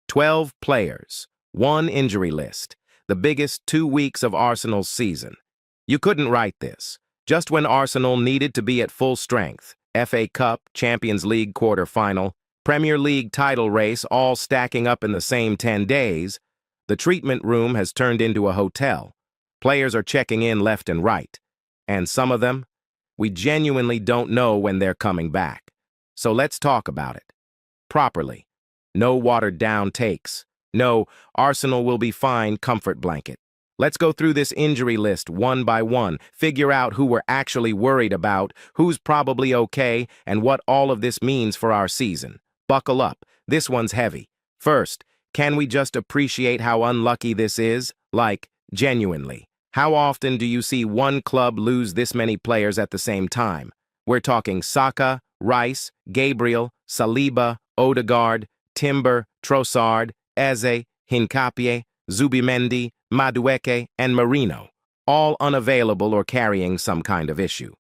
12 players, one injury list, the biggest 2 weeks of Arsenal's season. You couldn't write this. Just when Arsenal needed to be at full strength, FA Cup, Champions League quarter-final, Premier League title race all stacking up in the same 10 days, the treatment room has turned into a hotel. Players are checking in left and right. And some of them, we genuinely don't know when they're coming back. So let's talk about it. Properly. No watered-down takes. No, Arsenal will be fine comfort blanket. Let's go through this injury list one by one, figure out who we're actually worried about, who's probably okay, and what all of this means for our season. Buckle up. This one's heavy. First, can we just appreciate how unlucky this is? Like, genuinely. How often do you see one club lose this many players at the same time? We're talking Saka, Rice, Gabriel, Saliba, Odegaard, Timber, Trossard, Eze, Hincapie, Zubimendi, Madueke, and Marino, all unavailable or carrying some kind of issue.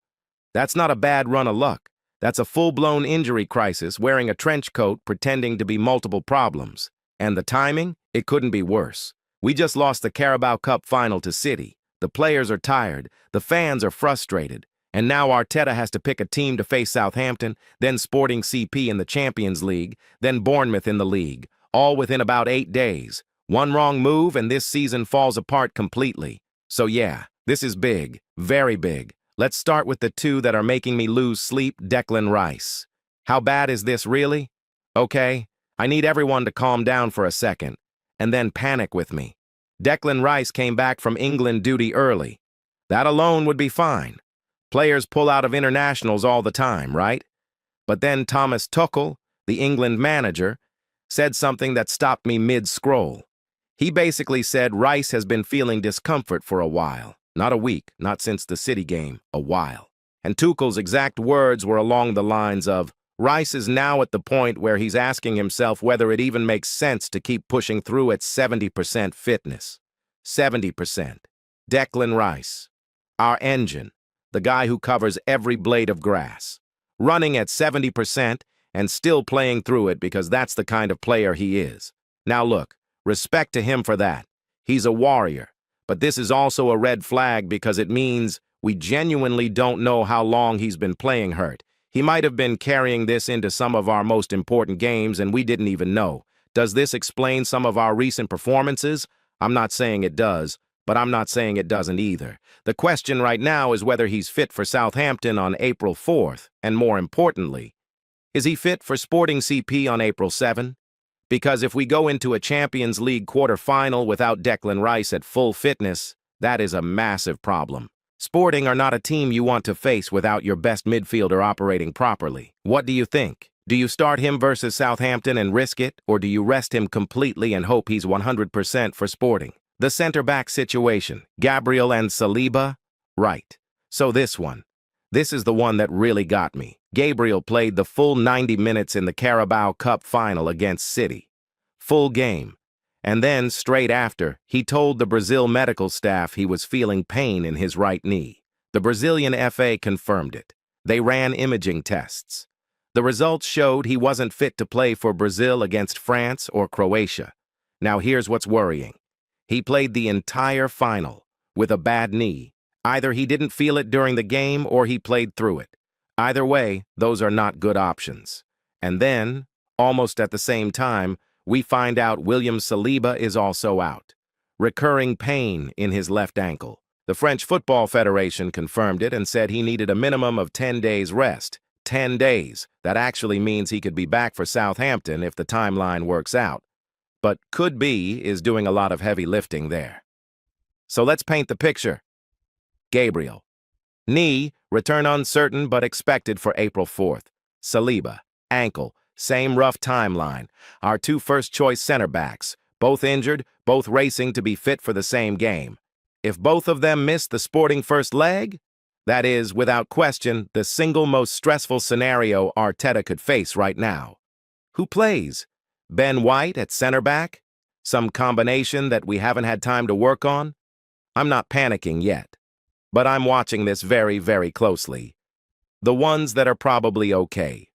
That's not a bad run of luck. That's a full-blown injury crisis wearing a trench coat pretending to be multiple problems. And the timing? It couldn't be worse. We just lost the Carabao Cup final to City. The players are tired, the fans are frustrated, and now Arteta has to pick a team to face Southampton, then Sporting CP in the Champions League, then Bournemouth in the league, all within about 8 days. One wrong move and this season falls apart completely. So yeah, this is big, very big. Let's start with the two that are making me lose sleep, Declan Rice. How bad is this really? Okay, I need everyone to calm down for a second, and then panic with me. Declan Rice came back from England duty early. That alone would be fine. Players pull out of internationals all the time, right? But then Thomas Tuchel, the England manager, said something that stopped me mid-scroll. He basically said Rice has been feeling discomfort for a while. Not a week, not since the City game, a while. And Tuchel's exact words were along the lines of, Rice is now at the point where he's asking himself whether it even makes sense to keep pushing through at 70% fitness. 70%. Declan Rice. Our engine. The guy who covers every blade of grass. Running at 70% and still playing through it because that's the kind of player he is. Now look, respect to him for that. He's a warrior. But this is also a red flag because it means we genuinely don't know how long he's been playing hurt. He might have been carrying this into some of our most important games and we didn't even know. Does this explain some of our recent performances? I'm not saying it does, but I'm not saying it doesn't either. The question right now is whether he's fit for Southampton on April 4th, and more importantly, is he fit for Sporting CP on April 7? Because if we go into a Champions League quarter-final without Declan Rice at full fitness, that is a massive problem. Sporting are not a team you want to face without your best midfielder operating properly. What do you think? Do you start him versus Southampton and risk it, or do you rest him completely and hope he's 100% for Sporting? The center-back situation, Gabriel and Saliba? Right. So this one. This is the one that really got me. Gabriel played the full 90 minutes in the Carabao Cup final against City. Full game. And then, straight after, he told the Brazil medical staff he was feeling pain in his right knee. The Brazilian FA confirmed it. They ran imaging tests. The results showed he wasn't fit to play for Brazil against France or Croatia. Now here's what's worrying. He played the entire final with a bad knee. Either he didn't feel it during the game or he played through it. Either way, those are not good options. And then, almost at the same time, we find out William Saliba is also out. Recurring pain in his left ankle. The French Football Federation confirmed it and said he needed a minimum of 10 days rest. 10 days. That actually means he could be back for Southampton if the timeline works out. But could be is doing a lot of heavy lifting there. So let's paint the picture. Gabriel. Knee, return uncertain but expected for April 4th. Saliba. Ankle. Same rough timeline. Our two first-choice center backs, both injured, both racing to be fit for the same game. If both of them miss the Sporting first leg, that is, without question, the single most stressful scenario Arteta could face right now. Who plays? Ben White at center back? Some combination that we haven't had time to work on? I'm not panicking yet, but I'm watching this very, very closely. The ones that are probably okay.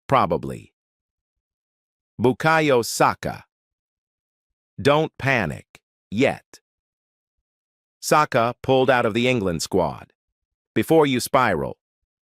Probably. Bukayo Saka. Don't panic. Yet. Saka pulled out of the England squad. Before you spiral.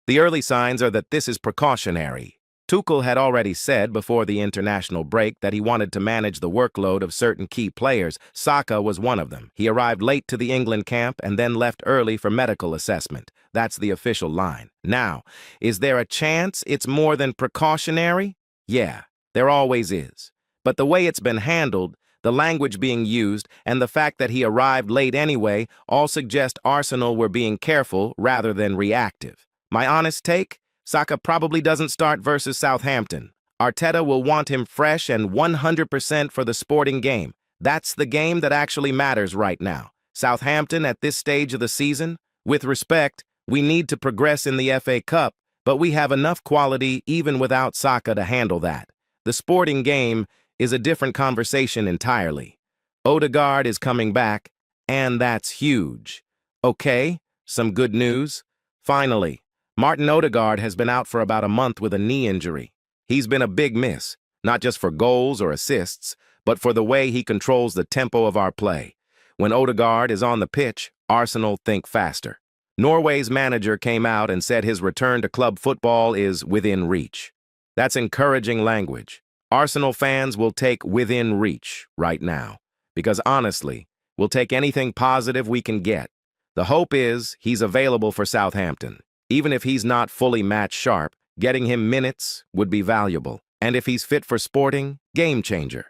The early signs are that this is precautionary. Tuchel had already said before the international break that he wanted to manage the workload of certain key players. Saka was one of them. He arrived late to the England camp and then left early for medical assessment. That's the official line. Now, is there a chance it's more than precautionary? Yeah, there always is. But the way it's been handled, the language being used, and the fact that he arrived late anyway all suggest Arsenal were being careful rather than reactive. My honest take? Saka probably doesn't start versus Southampton. Arteta will want him fresh and 100% for the sporting game. That's the game that actually matters right now. Southampton at this stage of the season? With respect, we need to progress in the FA Cup, but we have enough quality even without Saka to handle that. The sporting game is a different conversation entirely. Odegaard is coming back, and that's huge. Okay, some good news. Finally, Martin Odegaard has been out for about a month with a knee injury. He's been a big miss, not just for goals or assists, but for the way he controls the tempo of our play. When Odegaard is on the pitch, Arsenal think faster. Norway's manager came out and said his return to club football is within reach. That's encouraging language. Arsenal fans will take within reach right now, because honestly, we'll take anything positive we can get. The hope is he's available for Southampton. Even if he's not fully match sharp, getting him minutes would be valuable. And if he's fit for Sporting, game changer.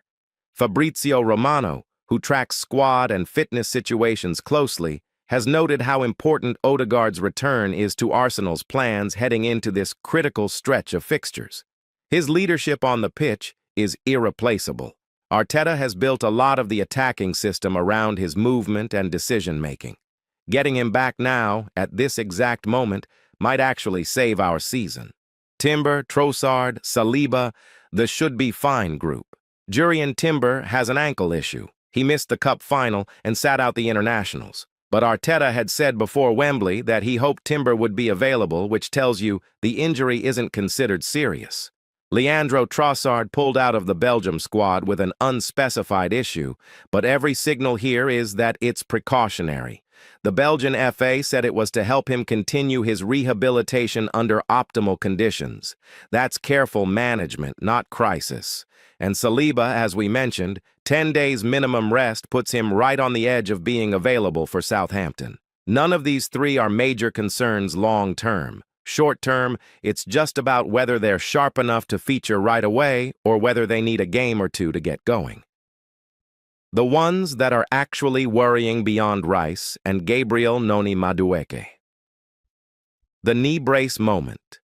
Fabrizio Romano, who tracks squad and fitness situations closely, has noted how important Odegaard's return is to Arsenal's plans heading into this critical stretch of fixtures. His leadership on the pitch is irreplaceable. Arteta has built a lot of the attacking system around his movement and decision-making. Getting him back now, at this exact moment, might actually save our season. Timber, Trossard, Saliba, the should-be-fine group. Jurrien Timber has an ankle issue. He missed the cup final and sat out the internationals. But Arteta had said before Wembley that he hoped Timber would be available, which tells you the injury isn't considered serious. Leandro Trossard pulled out of the Belgium squad with an unspecified issue, but every signal here is that it's precautionary. The Belgian FA said it was to help him continue his rehabilitation under optimal conditions. That's careful management, not crisis. And Saliba, as we mentioned, 10 days minimum rest puts him right on the edge of being available for Southampton. None of these three are major concerns long-term. Short-term, it's just about whether they're sharp enough to feature right away or whether they need a game or two to get going. The ones that are actually worrying beyond Rice and Gabriel Madueke. The knee brace moment.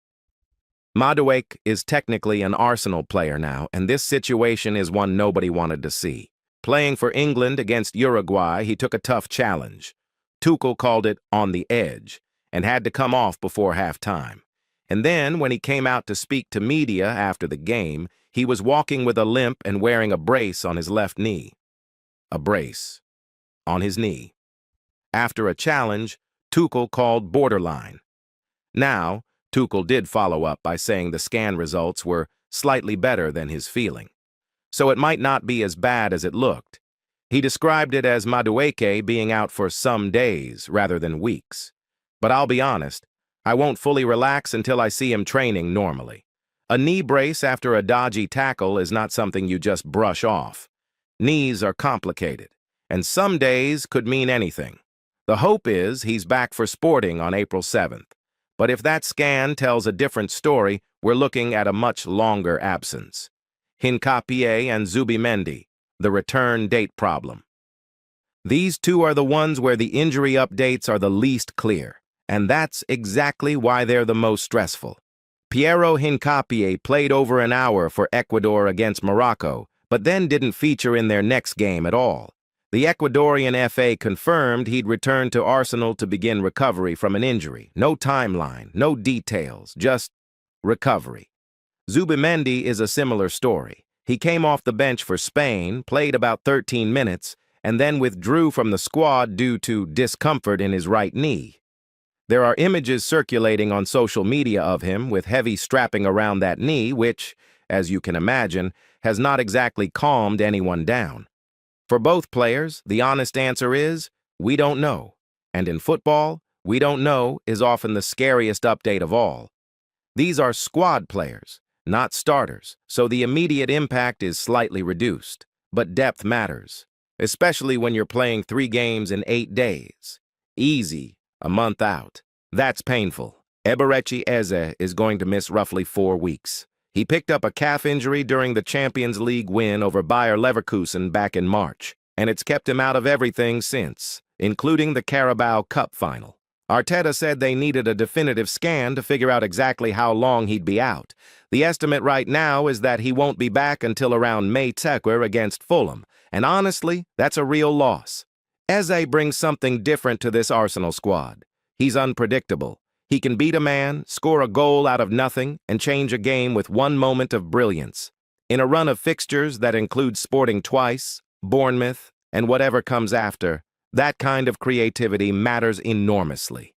Madueke is technically an Arsenal player now, and this situation is one nobody wanted to see. Playing for England against Uruguay, he took a tough challenge. Tuchel called it on the edge and had to come off before halftime. And then, when he came out to speak to media after the game, he was walking with a limp and wearing a brace on his left knee. A brace on his knee. After a challenge, Tuchel called borderline. Now, Tuchel did follow up by saying the scan results were slightly better than his feeling. So it might not be as bad as it looked. He described it as Madueke being out for some days rather than weeks. But I'll be honest, I won't fully relax until I see him training normally. A knee brace after a dodgy tackle is not something you just brush off. Knees are complicated, and some days could mean anything. The hope is he's back for Sporting on April 7th. But if that scan tells a different story, we're looking at a much longer absence. Hincapié and Zubimendi, the return date problem. These two are the ones where the injury updates are the least clear, and that's exactly why they're the most stressful. Piero Hincapié played over an hour for Ecuador against Morocco, but then didn't feature in their next game at all. The Ecuadorian FA confirmed he'd return to Arsenal to begin recovery from an injury. No timeline, no details, just recovery. Zubimendi is a similar story. He came off the bench for Spain, played about 13 minutes, and then withdrew from the squad due to discomfort in his right knee. There are images circulating on social media of him with heavy strapping around that knee, which, as you can imagine, has not exactly calmed anyone down. For both players, the honest answer is, we don't know. And in football, we don't know is often the scariest update of all. These are squad players, not starters, so the immediate impact is slightly reduced. But depth matters, especially when you're playing 3 games in 8 days. Easy, a month out. That's painful. Eberechi Eze is going to miss roughly 4 weeks. He picked up a calf injury during the Champions League win over Bayer Leverkusen back in March, and it's kept him out of everything since, including the Carabao Cup final. Arteta said they needed a definitive scan to figure out exactly how long he'd be out. The estimate right now is that he won't be back until around May against Fulham, and honestly, that's a real loss. Eze brings something different to this Arsenal squad. He's unpredictable. He can beat a man, score a goal out of nothing, and change a game with one moment of brilliance. In a run of fixtures that includes Sporting twice, Bournemouth, and whatever comes after, that kind of creativity matters enormously.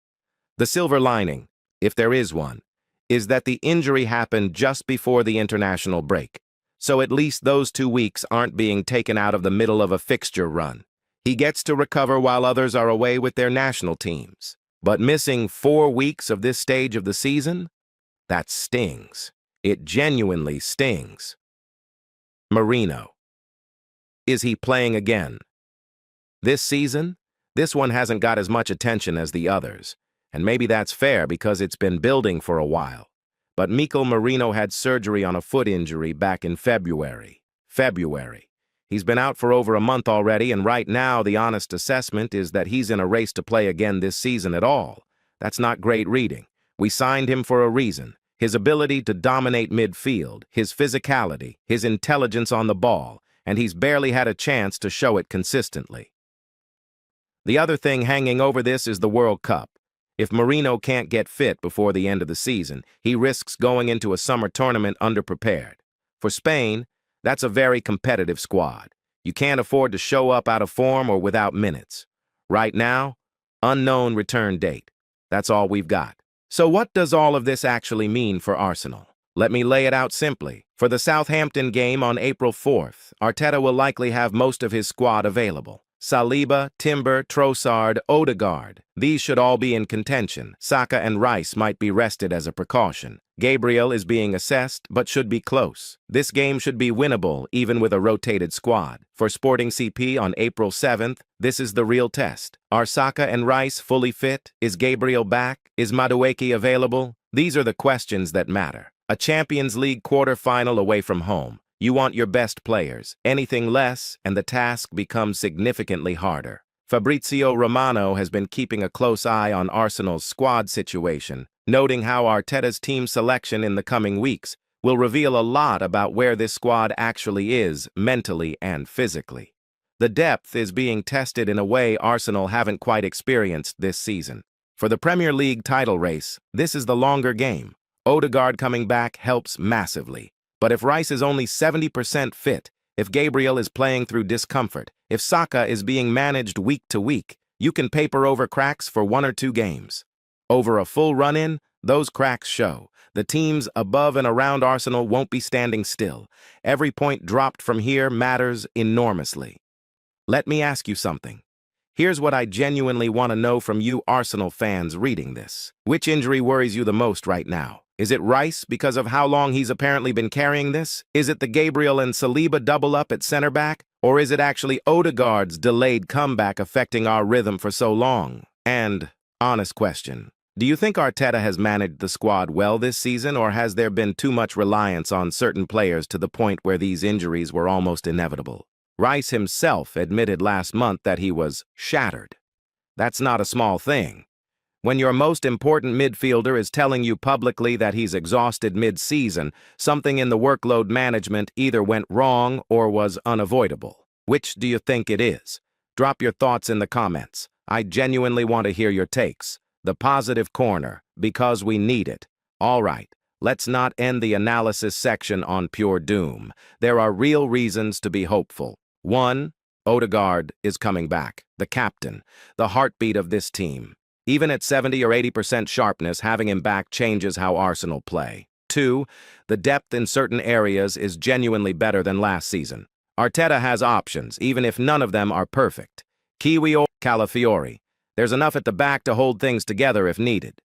The silver lining, if there is one, is that the injury happened just before the international break, so at least those 2 weeks aren't being taken out of the middle of a fixture run. He gets to recover while others are away with their national teams. But missing 4 weeks of this stage of the season? That stings. It genuinely stings. Merino. Is he playing again? This season, this one hasn't got as much attention as the others, and maybe that's fair because it's been building for a while. But Mikel Merino had surgery on a foot injury back in February. He's been out for over a month already, and right now the honest assessment is that he's in a race to play again this season at all. That's not great reading. We signed him for a reason. His ability to dominate midfield, his physicality, his intelligence on the ball, and he's barely had a chance to show it consistently. The other thing hanging over this is the World Cup. If Merino can't get fit before the end of the season, he risks going into a summer tournament underprepared. For Spain, that's a very competitive squad. You can't afford to show up out of form or without minutes. Right now, unknown return date. That's all we've got. So what does all of this actually mean for Arsenal? Let me lay it out simply. For the Southampton game on April 4th, Arteta will likely have most of his squad available. Saliba, Timber, Trossard, Odegaard. These should all be in contention. Saka and Rice might be rested as a precaution. Gabriel is being assessed, but should be close. This game should be winnable, even with a rotated squad. For Sporting CP on April 7th, this is the real test. Are Saka and Rice fully fit? Is Gabriel back? Is Madueke available? These are the questions that matter. A Champions League quarter-final away from home. You want your best players. Anything less, and the task becomes significantly harder. Fabrizio Romano has been keeping a close eye on Arsenal's squad situation, noting how Arteta's team selection in the coming weeks will reveal a lot about where this squad actually is, mentally and physically. The depth is being tested in a way Arsenal haven't quite experienced this season. For the Premier League title race, this is the longer game. Odegaard coming back helps massively. But if Rice is only 70% fit, if Gabriel is playing through discomfort, if Saka is being managed week to week, you can paper over cracks for 1 or 2 games. Over a full run-in, those cracks show. The teams above and around Arsenal won't be standing still. Every point dropped from here matters enormously. Let me ask you something. Here's what I genuinely want to know from you Arsenal fans reading this. Which injury worries you the most right now? Is it Rice because of how long he's apparently been carrying this? Is it the Gabriel and Saliba double-up at center back? Or is it actually Odegaard's delayed comeback affecting our rhythm for so long? And, honest question, do you think Arteta has managed the squad well this season, or has there been too much reliance on certain players to the point where these injuries were almost inevitable? Rice himself admitted last month that he was shattered. That's not a small thing. When your most important midfielder is telling you publicly that he's exhausted mid-season, something in the workload management either went wrong or was unavoidable. Which do you think it is? Drop your thoughts in the comments. I genuinely want to hear your takes. The positive corner, because we need it. All right, let's not end the analysis section on pure doom. There are real reasons to be hopeful. 1. Odegaard is coming back. The captain, the heartbeat of this team. Even at 70 or 80% sharpness, having him back changes how Arsenal play. 2. The depth in certain areas is genuinely better than last season. Arteta has options, even if none of them are perfect. Kiwi or Calafiori. There's enough at the back to hold things together if needed.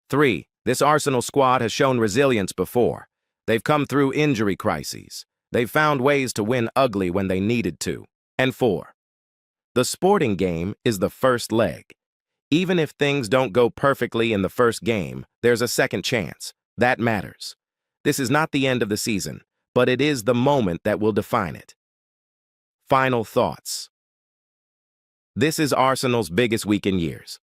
3. This Arsenal squad has shown resilience before. They've come through injury crises. They've found ways to win ugly when they needed to. And 4. The sporting game is the first leg. Even if things don't go perfectly in the first game, there's a second chance. That matters. This is not the end of the season, but it is the moment that will define it. Final thoughts. This is Arsenal's biggest week in years.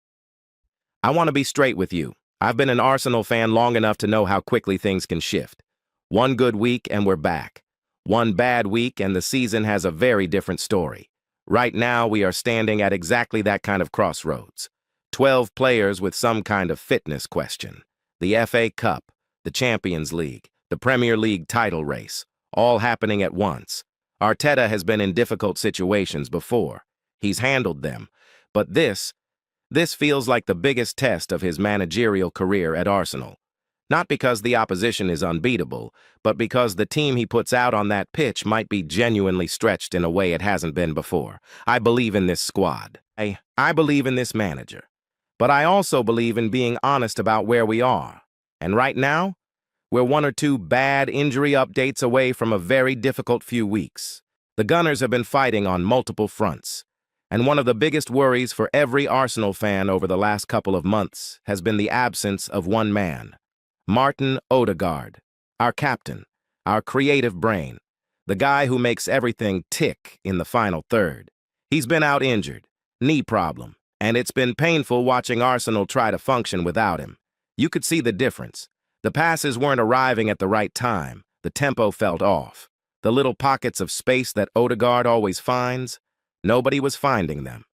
I want to be straight with you. I've been an Arsenal fan long enough to know how quickly things can shift. One good week and we're back. One bad week and the season has a very different story. Right now, we are standing at exactly that kind of crossroads. 12 players with some kind of fitness question. The FA Cup, the Champions League, the Premier League title race, all happening at once. Arteta has been in difficult situations before. He's handled them. But this feels like the biggest test of his managerial career at Arsenal. Not because the opposition is unbeatable, but because the team he puts out on that pitch might be genuinely stretched in a way it hasn't been before. I believe in this squad. I believe in this manager. But I also believe in being honest about where we are. And right now, we're 1 or 2 bad injury updates away from a very difficult few weeks. The Gunners have been fighting on multiple fronts. And one of the biggest worries for every Arsenal fan over the last couple of months has been the absence of one man. Martin Odegaard, our captain, our creative brain, the guy who makes everything tick in the final third. He's been out injured, knee problem, and it's been painful watching Arsenal try to function without him. You could see the difference. The passes weren't arriving at the right time. The tempo felt off. The little pockets of space that Odegaard always finds, nobody was finding them.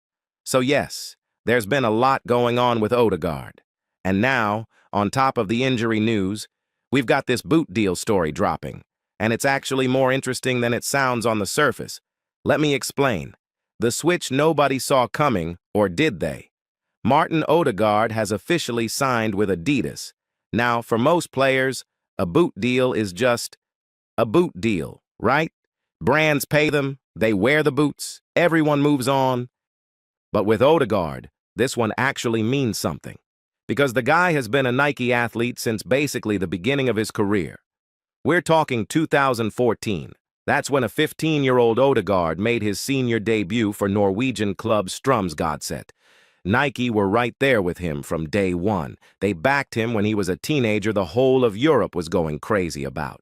So yes, there's been a lot going on with Odegaard. And now, on top of the injury news, we've got this boot deal story dropping. And it's actually more interesting than it sounds on the surface. Let me explain. The switch nobody saw coming, or did they? Martin Odegaard has officially signed with Adidas. Now, for most players, a boot deal is just a boot deal, right? Brands pay them, they wear the boots, everyone moves on. But with Odegaard, this one actually means something. Because the guy has been a Nike athlete since basically the beginning of his career. We're talking 2014. That's when a 15-year-old Odegaard made his senior debut for Norwegian club Strømsgodset. Nike were right there with him from day one. They backed him when he was a teenager the whole of Europe was going crazy about.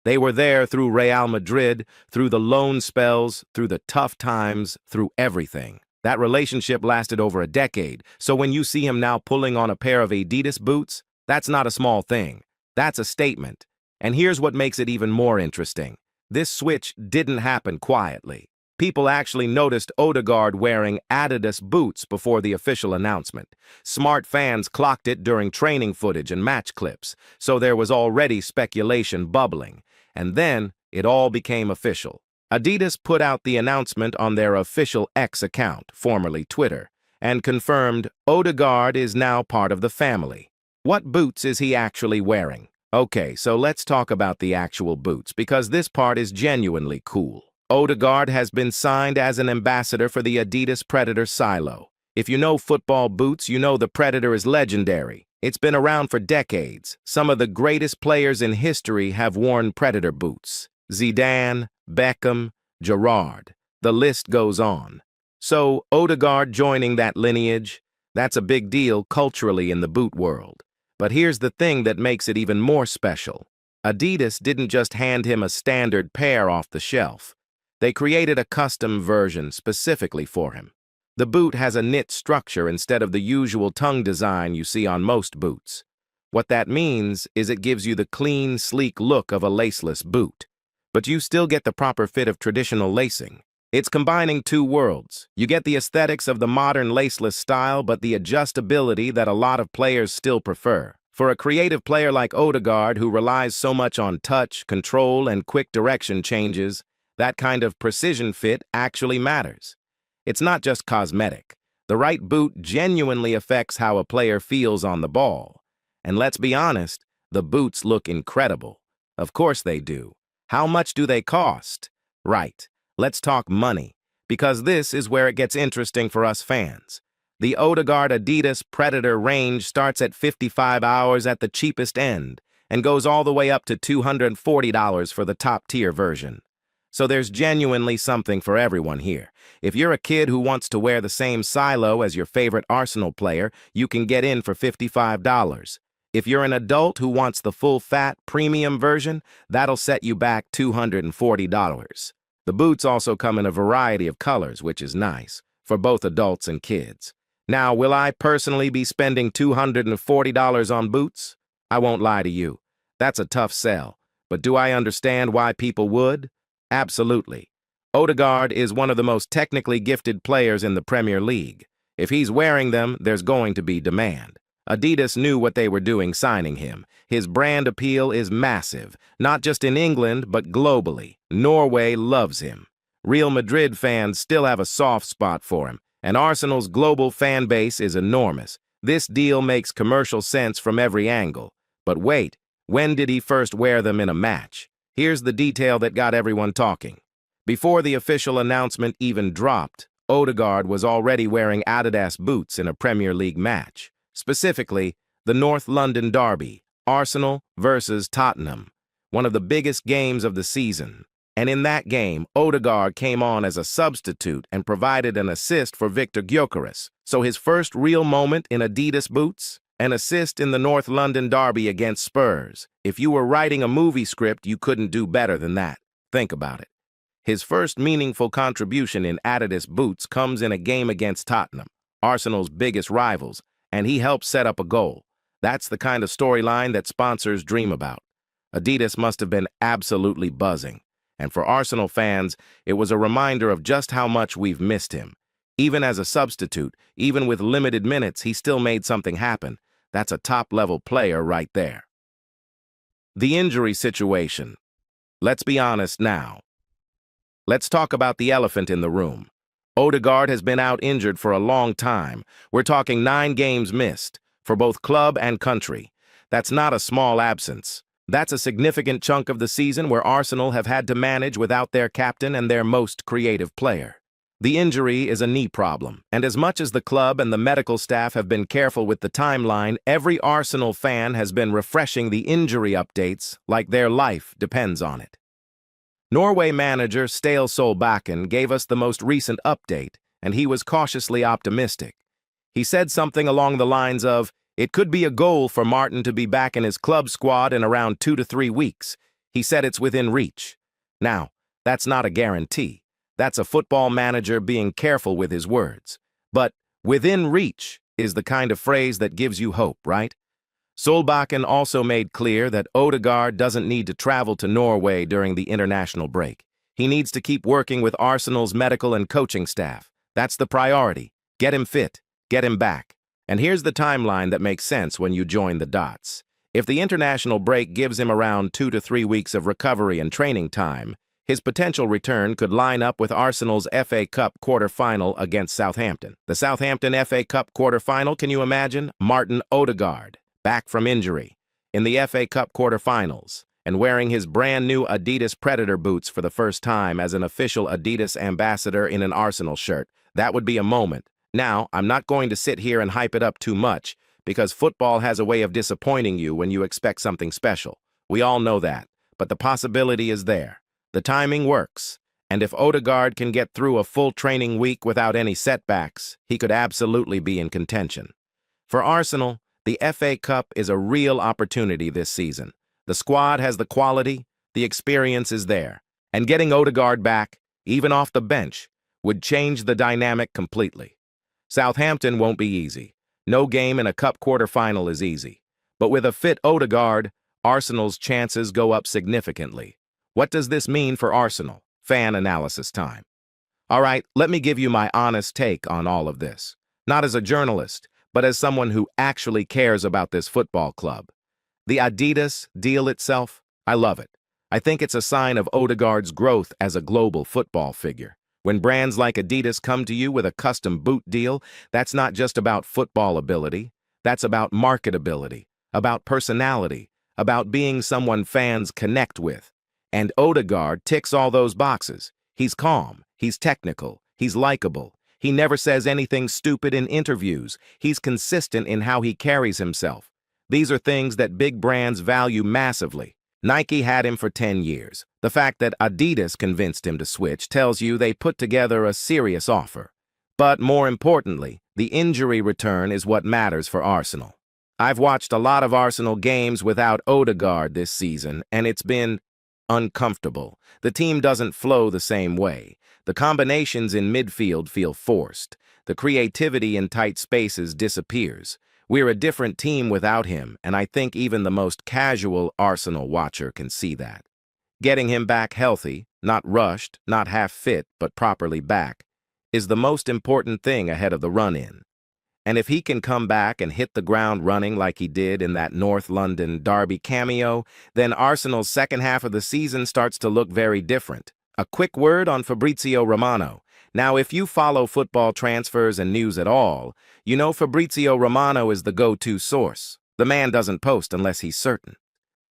They were there through Real Madrid, through the loan spells, through the tough times, through everything. That relationship lasted over a decade, so when you see him now pulling on a pair of Adidas boots, that's not a small thing. That's a statement. And here's what makes it even more interesting. This switch didn't happen quietly. People actually noticed Odegaard wearing Adidas boots before the official announcement. Smart fans clocked it during training footage and match clips, so there was already speculation bubbling. And then it all became official. Adidas put out the announcement on their official X account, formerly Twitter, and confirmed Odegaard is now part of the family. What boots is he actually wearing? Okay, so let's talk about the actual boots, because this part is genuinely cool. Odegaard has been signed as an ambassador for the Adidas Predator Silo. If you know football boots, you know the Predator is legendary. It's been around for decades. Some of the greatest players in history have worn Predator boots. Zidane, Beckham, Gerrard. The list goes on. So, Odegaard joining that lineage, that's a big deal culturally in the boot world. But here's the thing that makes it even more special. Adidas didn't just hand him a standard pair off the shelf. They created a custom version specifically for him. The boot has a knit structure instead of the usual tongue design you see on most boots. What that means is it gives you the clean, sleek look of a laceless boot. But you still get the proper fit of traditional lacing. It's combining two worlds. You get the aesthetics of the modern laceless style, but the adjustability that a lot of players still prefer. For a creative player like Odegaard, who relies so much on touch, control, and quick direction changes, that kind of precision fit actually matters. It's not just cosmetic. The right boot genuinely affects how a player feels on the ball. And let's be honest, the boots look incredible. Of course they do. How much do they cost? Right. let's talk money, because this is where it gets interesting for us fans. The Odegaard Adidas Predator range starts at $55 at the cheapest end and goes all the way up to $240 for the top-tier version. So there's genuinely something for everyone here. If you're a kid who wants to wear the same silo as your favorite Arsenal player, you can get in for $55. If you're an adult who wants the full-fat premium version, that'll set you back $240. The boots also come in a variety of colors, which is nice, for both adults and kids. Now, will I personally be spending $240 on boots? I won't lie to you. That's a tough sell. But do I understand why people would? Absolutely. Odegaard is one of the most technically gifted players in the Premier League. If he's wearing them, there's going to be demand. Adidas knew what they were doing signing him. His brand appeal is massive, not just in England, but globally. Norway loves him. Real Madrid fans still have a soft spot for him, and Arsenal's global fan base is enormous. This deal makes commercial sense from every angle. But wait, when did he first wear them in a match? Here's the detail that got everyone talking. Before the official announcement even dropped, Odegaard was already wearing Adidas boots in a Premier League match. Specifically, the North London derby, Arsenal versus Tottenham, one of the biggest games of the season. And in that game, Odegaard came on as a substitute and provided an assist for Victor Gyökeres. So his first real moment in Adidas boots? An assist in the North London derby against Spurs. If you were writing a movie script, you couldn't do better than that. Think about it. His first meaningful contribution in Adidas boots comes in a game against Tottenham, Arsenal's biggest rivals, and he helped set up a goal. That's the kind of storyline that sponsors dream about. Adidas must have been absolutely buzzing. And for Arsenal fans, it was a reminder of just how much we've missed him. Even as a substitute, even with limited minutes, he still made something happen. That's a top-level player right there. The injury situation. Let's be honest now. Let's talk about the elephant in the room. Odegaard has been out injured for a long time. We're talking 9 games missed, for both club and country. That's not a small absence. That's a significant chunk of the season where Arsenal have had to manage without their captain and their most creative player. The injury is a knee problem, and as much as the club and the medical staff have been careful with the timeline, every Arsenal fan has been refreshing the injury updates like their life depends on it. Norway manager Ståle Solbakken gave us the most recent update, and he was cautiously optimistic. He said something along the lines of, "It could be a goal for Martin to be back in his club squad in around 2 to 3 weeks. He said it's within reach." Now, that's not a guarantee. That's a football manager being careful with his words. But within reach is the kind of phrase that gives you hope, right? Solbakken also made clear that Odegaard doesn't need to travel to Norway during the international break. He needs to keep working with Arsenal's medical and coaching staff. That's the priority. Get him fit. Get him back. And here's the timeline that makes sense when you join the dots. If the international break gives him around 2 to 3 weeks of recovery and training time, his potential return could line up with Arsenal's FA Cup quarter-final against Southampton. The Southampton FA Cup quarter-final, can you imagine? Martin Odegaard, back from injury, in the FA Cup quarter-finals, and wearing his brand-new Adidas Predator boots for the first time as an official Adidas ambassador in an Arsenal shirt. That would be a moment. Now, I'm not going to sit here and hype it up too much, because football has a way of disappointing you when you expect something special. We all know that, but the possibility is there. The timing works, and if Odegaard can get through a full training week without any setbacks, he could absolutely be in contention. For Arsenal, the FA Cup is a real opportunity this season. The squad has the quality, the experience is there, and getting Odegaard back, even off the bench, would change the dynamic completely. Southampton won't be easy. No game in a cup quarter-final is easy. But with a fit Odegaard, Arsenal's chances go up significantly. What does this mean for Arsenal? Fan analysis time. All right, let me give you my honest take on all of this. Not as a journalist, but as someone who actually cares about this football club. The Adidas deal itself, I love it. I think it's a sign of Odegaard's growth as a global football figure. When brands like Adidas come to you with a custom boot deal, that's not just about football ability. That's about marketability, about personality, about being someone fans connect with. And Odegaard ticks all those boxes. He's calm, he's technical, he's likable. He never says anything stupid in interviews. He's consistent in how he carries himself. These are things that big brands value massively. Nike had him for 10 years. The fact that Adidas convinced him to switch tells you they put together a serious offer. But more importantly, the injury return is what matters for Arsenal. I've watched a lot of Arsenal games without Odegaard this season, and it's been uncomfortable. The team doesn't flow the same way. The combinations in midfield feel forced. The creativity in tight spaces disappears. We're a different team without him, and I think even the most casual Arsenal watcher can see that. Getting him back healthy, not rushed, not half fit, but properly back, is the most important thing ahead of the run-in. And if he can come back and hit the ground running like he did in that North London derby cameo, then Arsenal's second half of the season starts to look very different. A quick word on Fabrizio Romano. Now, if you follow football transfers and news at all, you know Fabrizio Romano is the go-to source. The man doesn't post unless he's certain.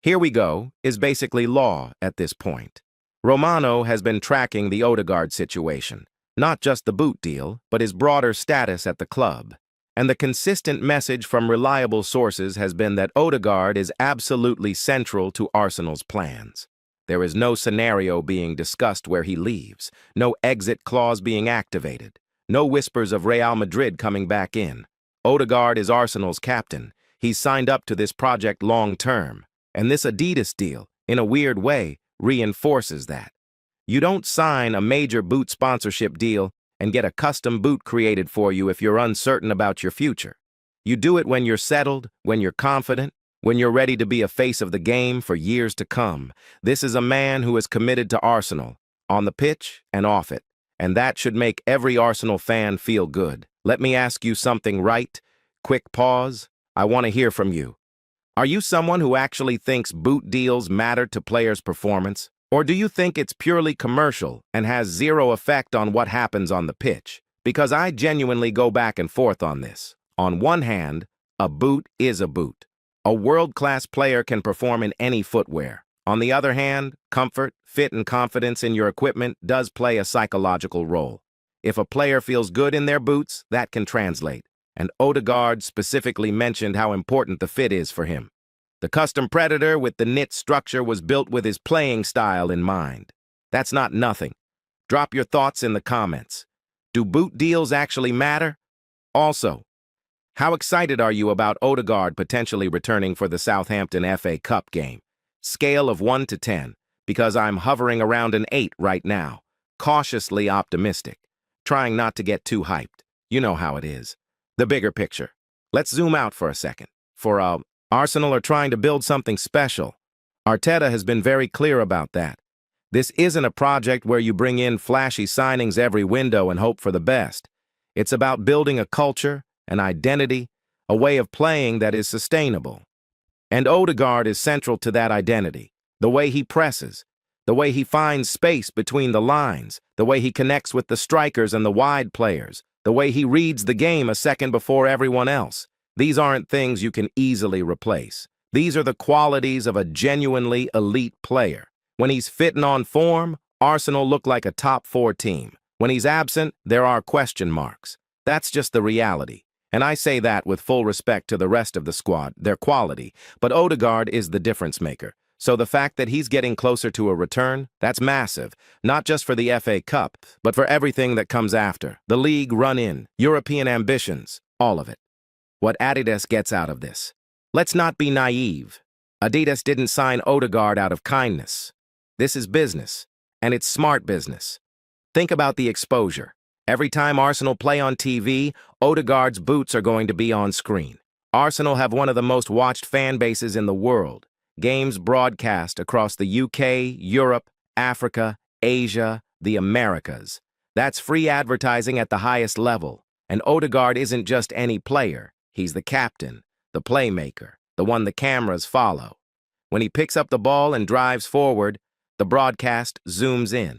Here we go is basically law at this point. Romano has been tracking the Odegaard situation, not just the boot deal, but his broader status at the club. And the consistent message from reliable sources has been that Odegaard is absolutely central to Arsenal's plans. There is no scenario being discussed where he leaves, no exit clause being activated, no whispers of Real Madrid coming back in. Odegaard is Arsenal's captain. He's signed up to this project long-term, and this Adidas deal, in a weird way, reinforces that. You don't sign a major boot sponsorship deal and get a custom boot created for you if you're uncertain about your future. You do it when you're settled, when you're confident, when you're ready to be a face of the game for years to come. This is a man who is committed to Arsenal, on the pitch and off it, and that should make every Arsenal fan feel good. Let me ask you something right. Quick pause. I want to hear from you. Are you someone who actually thinks boot deals matter to players' performance? Or do you think it's purely commercial and has zero effect on what happens on the pitch? Because I genuinely go back and forth on this. On one hand, a boot is a boot. A world-class player can perform in any footwear. On the other hand, comfort, fit, and confidence in your equipment does play a psychological role. If a player feels good in their boots, that can translate. And Odegaard specifically mentioned how important the fit is for him. The custom Predator with the knit structure was built with his playing style in mind. That's not nothing. Drop your thoughts in the comments. Do boot deals actually matter? Also, how excited are you about Odegaard potentially returning for the Southampton FA Cup game? Scale of 1 to 10, because I'm hovering around an 8 right now. Cautiously optimistic. Trying not to get too hyped. You know how it is. The bigger picture. Let's zoom out for a second. Arsenal are trying to build something special. Arteta has been very clear about that. This isn't a project where you bring in flashy signings every window and hope for the best. It's about building a culture, an identity, a way of playing that is sustainable. And Odegaard is central to that identity. The way he presses, the way he finds space between the lines, the way he connects with the strikers and the wide players, the way he reads the game a second before everyone else. These aren't things you can easily replace. These are the qualities of a genuinely elite player. When he's fit and on form, Arsenal look like a top 4 team. When he's absent, there are question marks. That's just the reality. And I say that with full respect to the rest of the squad, their quality. But Odegaard is the difference maker. So the fact that he's getting closer to a return, that's massive. Not just for the FA Cup, but for everything that comes after. The league run-in, European ambitions, all of it. What Adidas gets out of this. Let's not be naive. Adidas didn't sign Odegaard out of kindness. This is business, and it's smart business. Think about the exposure. Every time Arsenal play on TV, Odegaard's boots are going to be on screen. Arsenal have one of the most watched fan bases in the world. Games broadcast across the UK, Europe, Africa, Asia, the Americas. That's free advertising at the highest level. And Odegaard isn't just any player. He's the captain, the playmaker, the one the cameras follow. When he picks up the ball and drives forward, the broadcast zooms in.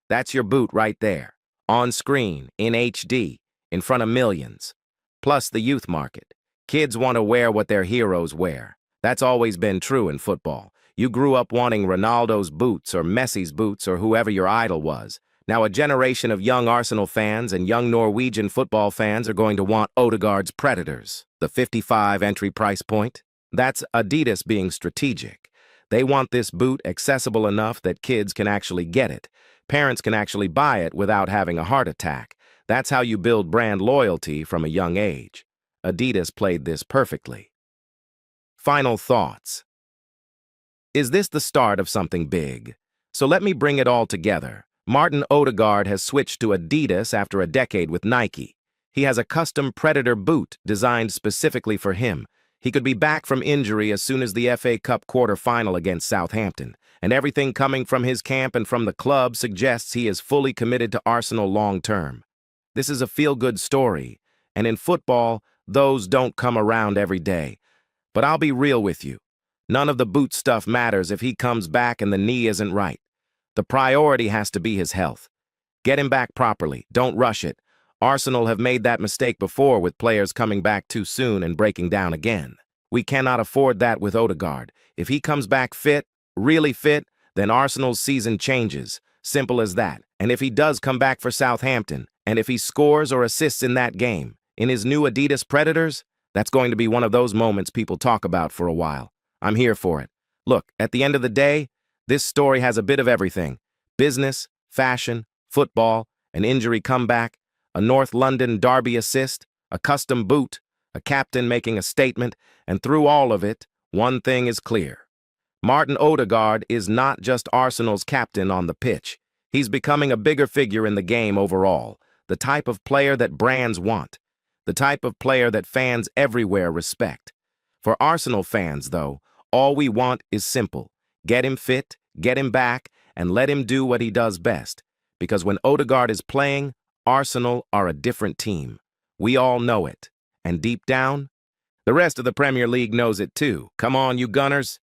That's your boot right there, on screen, in HD, in front of millions. Plus the youth market. Kids want to wear what their heroes wear. That's always been true in football. You grew up wanting Ronaldo's boots or Messi's boots or whoever your idol was. Now, a generation of young Arsenal fans and young Norwegian football fans are going to want Odegaard's Predators, the 55 entry price point. That's Adidas being strategic. They want this boot accessible enough that kids can actually get it. Parents can actually buy it without having a heart attack. That's how you build brand loyalty from a young age. Adidas played this perfectly. Final thoughts. Is this the start of something big? So let me bring it all together. Martin Odegaard has switched to Adidas after a decade with Nike. He has a custom Predator boot designed specifically for him. He could be back from injury as soon as the FA Cup quarter-final against Southampton, and everything coming from his camp and from the club suggests he is fully committed to Arsenal long-term. This is a feel-good story, and in football, those don't come around every day. But I'll be real with you. None of the boot stuff matters if he comes back and the knee isn't right. The priority has to be his health. Get him back properly. Don't rush it. Arsenal have made that mistake before with players coming back too soon and breaking down again. We cannot afford that with Odegaard. If he comes back fit, really fit, then Arsenal's season changes. Simple as that. And if he does come back for Southampton, and if he scores or assists in that game, in his new Adidas Predators, that's going to be one of those moments people talk about for a while. I'm here for it. Look, at the end of the day, this story has a bit of everything. Business, fashion, football, an injury comeback, a North London derby assist, a custom boot, a captain making a statement, and through all of it, one thing is clear. Martin Odegaard is not just Arsenal's captain on the pitch. He's becoming a bigger figure in the game overall, the type of player that brands want, the type of player that fans everywhere respect. For Arsenal fans, though, all we want is simple. Get him fit, get him back, and let him do what he does best. Because when Odegaard is playing, Arsenal are a different team. We all know it. And deep down, the rest of the Premier League knows it too. Come on, you Gunners.